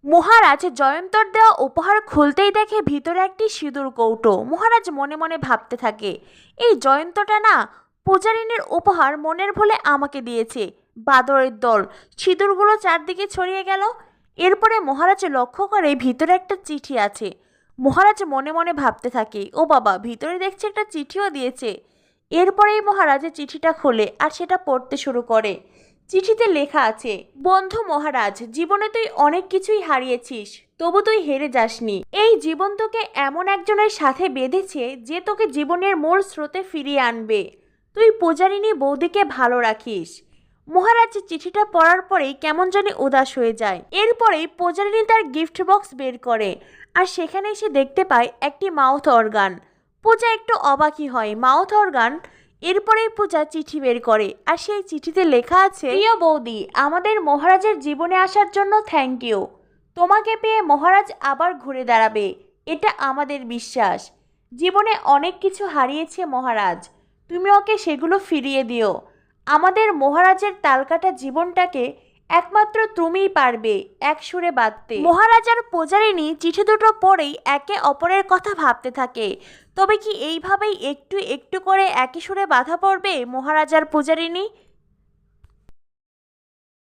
মহারাজ জয়ন্তর দেওয়া উপহার খুলতেই দেখে ভিতরে একটি সিঁদুর কৌটো। মহারাজ মনে মনে ভাবতে থাকে, এই জয়ন্তটা না পূজারিনীর উপহার মনের ভুলে আমাকে দিয়েছে। বাদরের দল। সিঁদুরগুলো চারদিকে ছড়িয়ে গেল। এরপরে মহারাজ লক্ষ্য করে ভিতরে একটা চিঠি আছে। মহারাজ মনে মনে ভাবতে থাকে, ও বাবা, ভিতরে দেখছে একটা চিঠিও দিয়েছে। এরপরেই মহারাজ চিঠিটা খোলে আর সেটা পড়তে শুরু করে। চিঠিতে লেখা আছে, বন্ধু মহারাজ, জীবনে তুই অনেক কিছুই হারিয়েছিস, তবু তুই হেরে যাসনি। এই জীবন তোকে এমন একজনের সাথে বেঁধেছে যে তোকে জীবনের মূল স্রোতে ফিরিয়ে আনবে। তুই পূজারিনী বৌদিকে ভালো রাখিস। মহারাজ চিঠিটা পড়ার পরেই কেমন জানি উদাস হয়ে যায়। এরপরেই পূজারিনী তার গিফট বক্স বের করে আর সেখানে এসে দেখতে পায় একটি মাউথ অর্গান। পূজা একটু অবাকই হয়, মাউথ অর্গান। এরপরেই পূজা চিঠি বের করে আর সেই চিঠিতে লেখা আছে, প্রিয় বৌদি, আমাদের মহারাজের জীবনে আসার জন্য থ্যাংক ইউ। তোমাকে পেয়ে মহারাজ আবার ঘুরে দাঁড়াবে, এটা আমাদের বিশ্বাস। জীবনে অনেক কিছু হারিয়েছে মহারাজ, তুমি ওকে সেগুলো ফিরিয়ে দিও। আমাদের মহারাজের তালকাটা জীবনটাকে একমাত্র তুমিই পারবে এক সুরে বাঁধতে। মহারাজ আর পূজারিনী চিঠি দুটো পড়েই একে অপরের কথা ভাবতে থাকে। তবে কি এইভাবেই একটু একটু করে একই সুরে বাঁধা পড়বে মহারাজ আর পূজারিনী?